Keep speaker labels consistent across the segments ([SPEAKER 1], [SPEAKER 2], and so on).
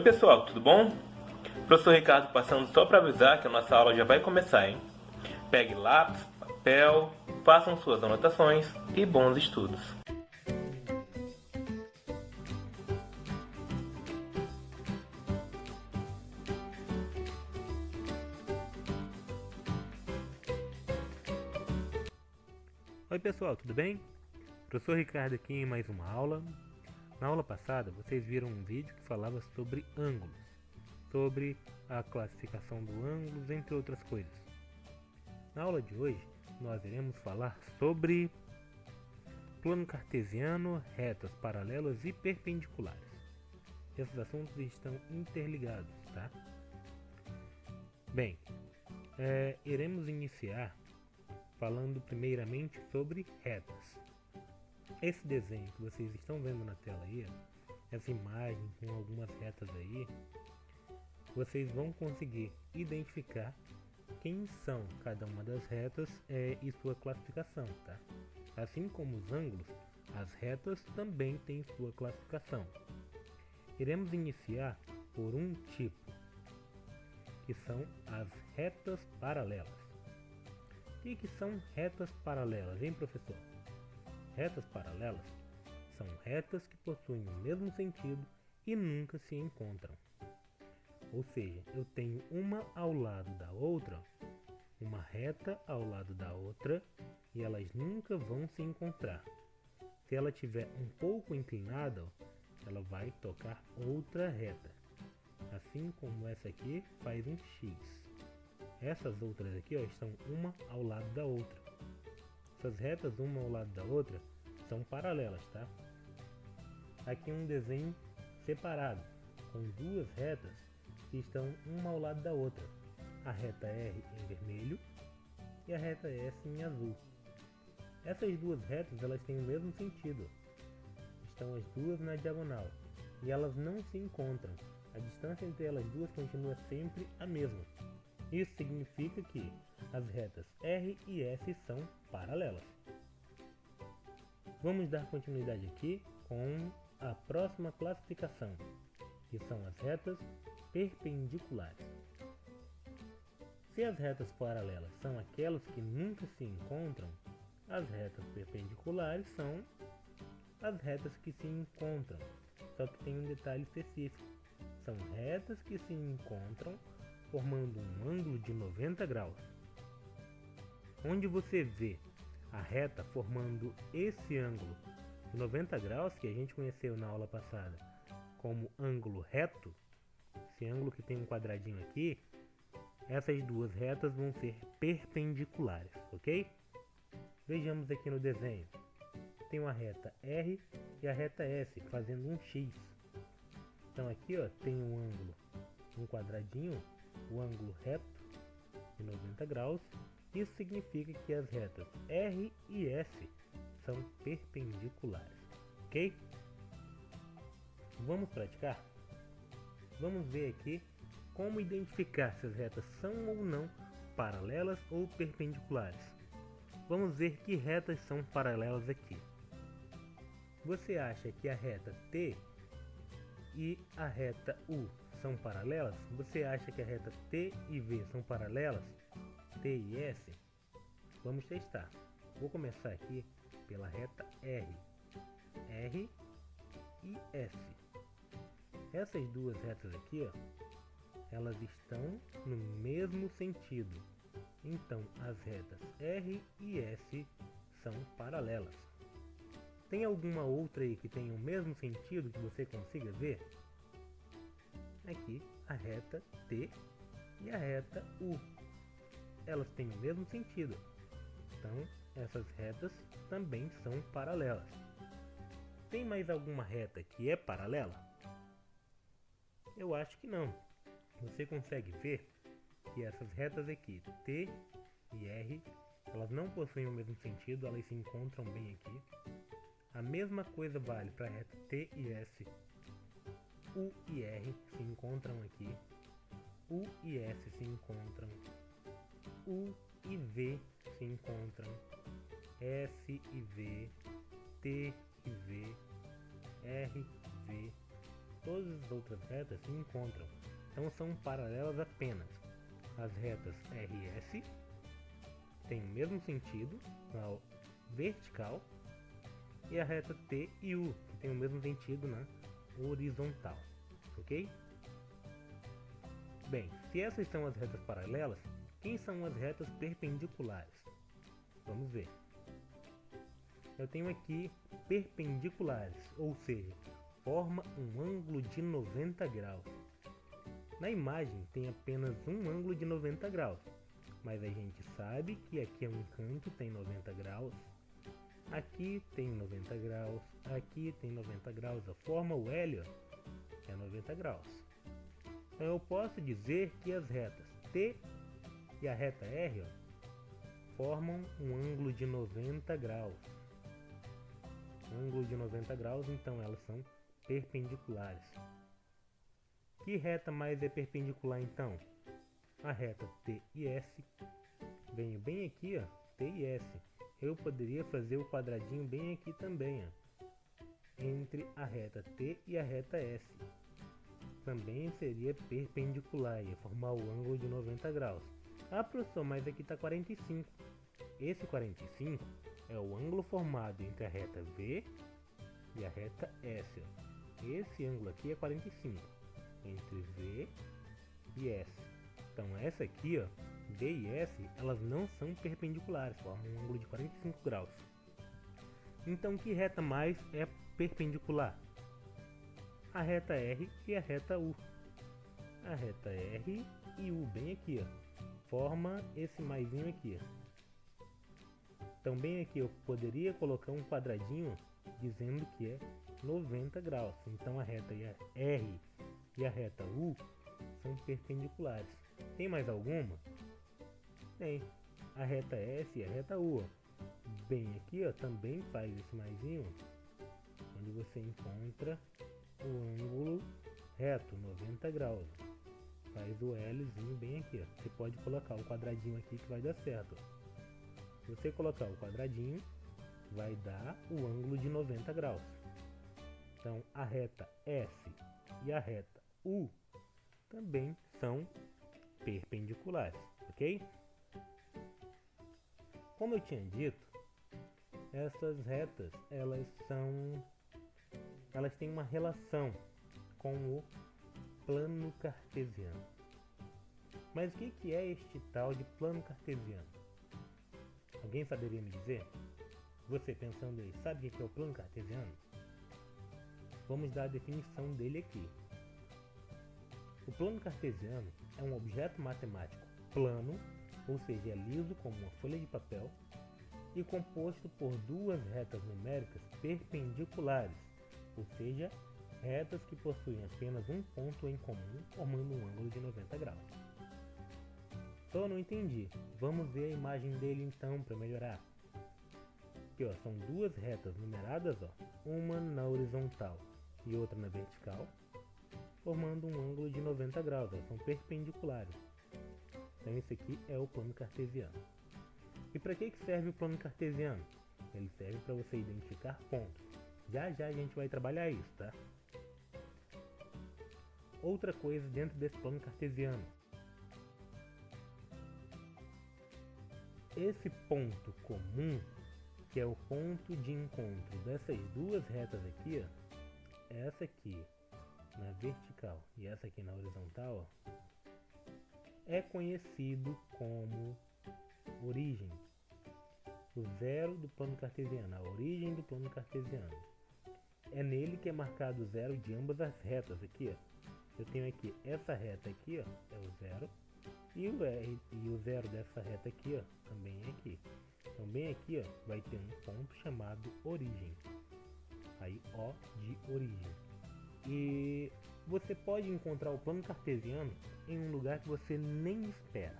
[SPEAKER 1] pessoal, tudo bom? Professor Ricardo passando só para avisar que a nossa aula já vai começar, hein? Pegue lápis, papel, façam suas anotações e bons estudos.
[SPEAKER 2] Oi pessoal, tudo bem? Professor Ricardo aqui em mais uma aula. Na aula passada vocês viram um vídeo que falava sobre ângulos, sobre a classificação do ângulos, entre outras coisas. Na aula de hoje nós iremos falar sobre plano cartesiano, retas paralelas e perpendiculares. Esses assuntos estão interligados, tá? Bem, iremos iniciar falando primeiramente sobre retas. Esse desenho que vocês estão vendo na tela aí, essa imagem com algumas retas aí, vocês vão conseguir identificar quem são cada uma das retas e sua classificação, tá? Assim como os ângulos, as retas também têm sua classificação. Iremos iniciar por um tipo, que são as retas paralelas. O que são retas paralelas, hein, professor? Retas paralelas são retas que possuem o mesmo sentido e nunca se encontram. Ou seja, eu tenho uma ao lado da outra, uma reta ao lado da outra, e elas nunca vão se encontrar. Se ela estiver um pouco inclinada, ela vai tocar outra reta. Assim como essa aqui faz um X. Essas outras aqui estão uma ao lado da outra. Essas retas uma ao lado da outra são paralelas, tá? Aqui um desenho separado, com duas retas que estão uma ao lado da outra. A reta R em vermelho e a reta S em azul. Essas duas retas elas têm o mesmo sentido. Estão as duas na diagonal e elas não se encontram. A distância entre elas duas continua sempre a mesma. Isso significa que as retas R e S são paralelas. Vamos dar continuidade aqui com a próxima classificação, que são as retas perpendiculares. Se as retas paralelas são aquelas que nunca se encontram, as retas perpendiculares são as retas que se encontram, só que tem um detalhe específico. São retas que se encontram formando um ângulo de 90 graus. Onde você vê a reta formando esse ângulo de 90 graus, que a gente conheceu na aula passada como ângulo reto, esse ângulo que tem um quadradinho aqui, essas duas retas vão ser perpendiculares, ok? Vejamos aqui no desenho. Tem uma reta R e a reta S fazendo um X. Então aqui tem um ângulo, um quadradinho, o ângulo reto de 90 graus. Isso significa que as retas R e S são perpendiculares, ok? Vamos praticar? Vamos ver aqui como identificar se as retas são ou não paralelas ou perpendiculares. Vamos ver que retas são paralelas aqui. Você acha que a reta T e a reta U são paralelas? Você acha que a reta T e V são paralelas? T e S? Vamos testar. Vou começar aqui pela reta R. R e S. Essas duas retas aqui, elas estão no mesmo sentido. Então, as retas R e S são paralelas. Tem alguma outra aí que tenha o mesmo sentido que você consiga ver? Aqui, a reta T e a reta U. Elas têm o mesmo sentido. Então, essas retas também são paralelas. Tem mais alguma reta que é paralela? Eu acho que não. Você consegue ver que essas retas aqui, T e R, elas não possuem o mesmo sentido, elas se encontram bem aqui. A mesma coisa vale para a reta T e S. U e R se encontram aqui. U e S se encontram. U e V se encontram. S e V, T e V, R, V, todas as outras retas se encontram. Então são paralelas apenas. As retas RS têm o mesmo sentido na vertical e a reta T e U, que tem o mesmo sentido na horizontal, ok? Bem, se essas são as retas paralelas, quem são as retas perpendiculares? Vamos ver. Eu tenho aqui perpendiculares, ou seja, forma um ângulo de 90 graus. Na imagem tem apenas um ângulo de 90 graus, mas a gente sabe que aqui é um canto, tem 90 graus, aqui tem 90 graus, aqui tem 90 graus. A forma o L é 90 graus. Então eu posso dizer que as retas T e a reta R formam um ângulo de 90 graus. Um ângulo de 90 graus, então elas são perpendiculares. Que reta mais é perpendicular então? A reta T e S. Venho bem aqui, ó, T e S. Eu poderia fazer o quadradinho bem aqui também, ó, entre a reta T e a reta S. Também seria perpendicular, ia formar o ângulo de 90 graus. Ah, professor, mas aqui está 45. Esse 45 é o ângulo formado entre a reta V e a reta S. Esse ângulo aqui é 45 entre V e S. Então essa aqui, ó, V e S, elas não são perpendiculares, formam um ângulo de 45 graus. Então que reta mais é perpendicular? A reta R e a reta U. A reta R e U, bem aqui, ó, forma esse maisinho aqui, ó. Então bem aqui eu poderia colocar um quadradinho dizendo que é 90 graus. Então a reta R e a reta U são perpendiculares. Tem mais alguma? Tem. A reta S e a reta U, ó. Bem aqui, ó, também faz esse maisinho, onde você encontra o ângulo reto, 90 graus. Faz o Lzinho bem aqui, ó. Você pode colocar o quadradinho aqui que vai dar certo, ó. Se você colocar o quadradinho, vai dar o ângulo de 90 graus. Então a reta S e a reta U também são perpendiculares, ok? Como eu tinha dito, essas retas elas têm uma relação com o plano cartesiano. Mas o que é este tal de plano cartesiano? Alguém saberia me dizer? Você pensando aí, sabe o que é o plano cartesiano? Vamos dar a definição dele aqui. O plano cartesiano é um objeto matemático plano, ou seja, é liso como uma folha de papel, e composto por duas retas numéricas perpendiculares, ou seja, retas que possuem apenas um ponto em comum, formando um ângulo de 90 graus. Só não entendi. Vamos ver a imagem dele então para melhorar. Aqui, ó, são duas retas numeradas, ó, uma na horizontal e outra na vertical, formando um ângulo de 90 graus, ó, são perpendiculares. Então esse aqui é o plano cartesiano. E para que serve o plano cartesiano? Ele serve para você identificar pontos. Já já a gente vai trabalhar isso, tá? Outra coisa dentro desse plano cartesiano. Esse ponto comum, que é o ponto de encontro dessas duas retas aqui, ó, essa aqui na vertical e essa aqui na horizontal, ó, é conhecido como origem. O zero do plano cartesiano, a origem do plano cartesiano. É nele que é marcado o zero de ambas as retas aqui, ó. Eu tenho aqui essa reta aqui, ó, é o zero, e o zero dessa reta aqui, ó, também é aqui. Então bem aqui, ó, vai ter um ponto chamado origem. Aí O de origem. E você pode encontrar o plano cartesiano em um lugar que você nem espera.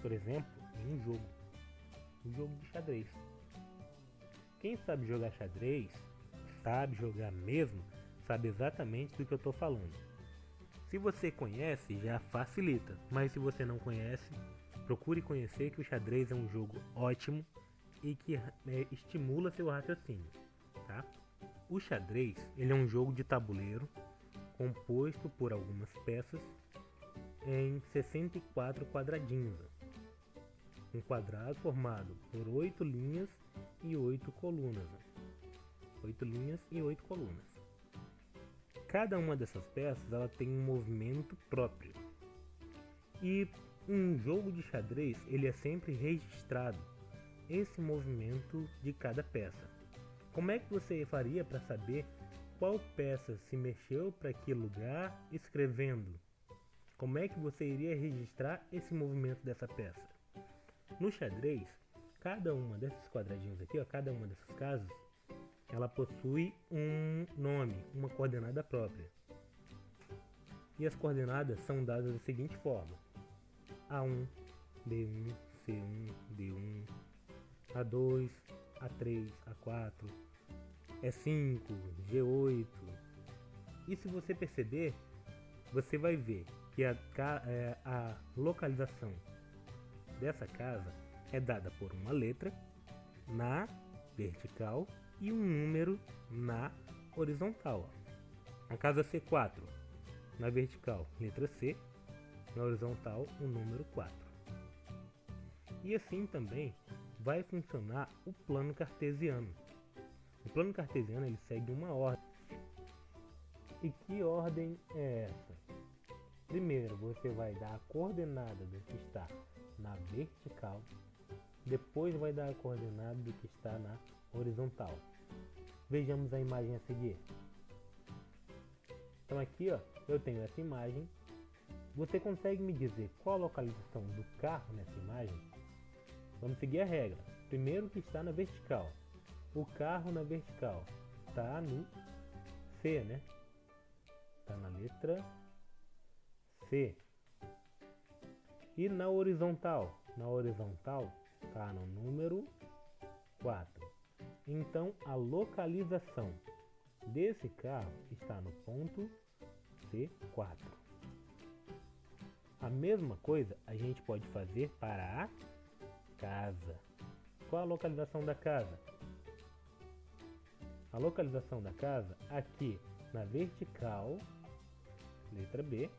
[SPEAKER 2] Por exemplo, em um jogo de xadrez. Quem sabe jogar xadrez, sabe jogar mesmo, sabe exatamente do que eu estou falando. Se você conhece, já facilita, mas se você não conhece, procure conhecer, que o xadrez é um jogo ótimo e que estimula seu raciocínio, tá? O xadrez, ele é um jogo de tabuleiro composto por algumas peças em 64 quadradinhos. Um quadrado formado por 8 linhas e 8 colunas. 8 linhas e 8 colunas. Cada uma dessas peças ela tem um movimento próprio. E um jogo de xadrez ele é sempre registrado esse movimento de cada peça. Como é que você faria para saber qual peça se mexeu para que lugar escrevendo? Como é que você iria registrar esse movimento dessa peça? No xadrez, cada uma desses quadradinhos aqui, ó, cada uma dessas casas, ela possui um nome, uma coordenada própria. E as coordenadas são dadas da seguinte forma: A1, B1, C1, D1, A2, A3, A4, E5, G8. E se você perceber, você vai ver que a localização dessa casa é dada por uma letra na vertical e um número na horizontal. A casa C4, na vertical, letra C, na horizontal, o número 4. E assim também vai funcionar o plano cartesiano. O plano cartesiano ele segue uma ordem. E que ordem é essa? Primeiro você vai dar a coordenada do que está na vertical, depois vai dar a coordenada do que está na horizontal. Vejamos a imagem a seguir. Então aqui, ó, eu tenho essa imagem. Você consegue me dizer qual a localização do carro nessa imagem? Vamos seguir a regra. Primeiro que está na vertical. O carro na vertical está no C, né? Está na letra C. E na horizontal? Na horizontal está no número 4. Então a localização desse carro está no ponto C4. A mesma coisa a gente pode fazer para a casa. Qual a localização da casa? A localização da casa aqui na vertical, letra B,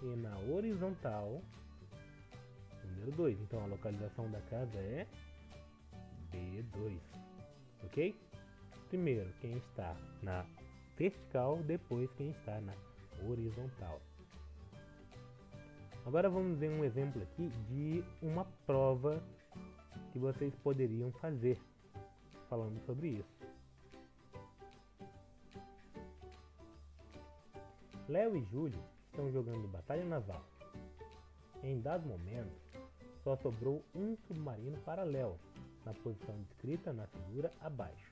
[SPEAKER 2] e na horizontal, número 2. Então a localização da casa é B2. Ok? Primeiro quem está na vertical, depois quem está na horizontal. Agora vamos ver um exemplo aqui de uma prova que vocês poderiam fazer falando sobre isso. Léo e Júlio estão jogando Batalha Naval. Em dado momento, só sobrou um submarino para Léo, na posição descrita na figura abaixo.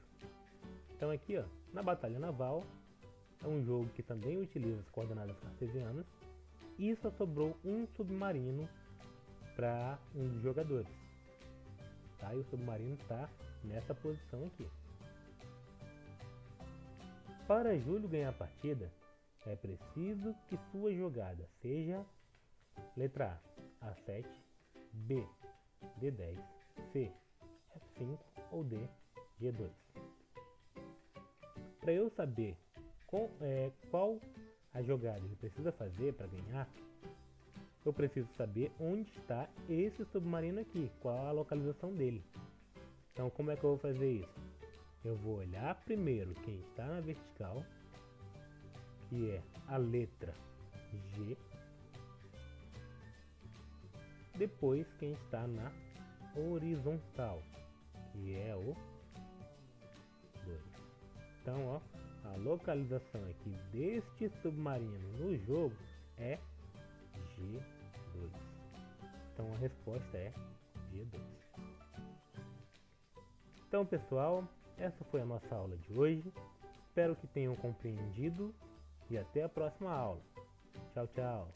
[SPEAKER 2] Então aqui, ó, na Batalha Naval, é um jogo que também utiliza as coordenadas cartesianas e só sobrou um submarino para um dos jogadores. Tá? E o submarino está nessa posição aqui. Para Júlio ganhar a partida, é preciso que sua jogada seja letra A, A7, B, D10, C, F5 ou D, G2. Para eu saber qual a jogada ele precisa fazer para ganhar, eu preciso saber onde está esse submarino aqui, qual a localização dele. Então como é que eu vou fazer isso? Eu vou olhar primeiro quem está na vertical, que é a letra G, depois quem está na horizontal, que é o 2. Então, ó, a localização aqui deste submarino no jogo é G2. Então a resposta é G2. Então, pessoal, essa foi a nossa aula de hoje. Espero que tenham compreendido e até a próxima aula. Tchau, tchau.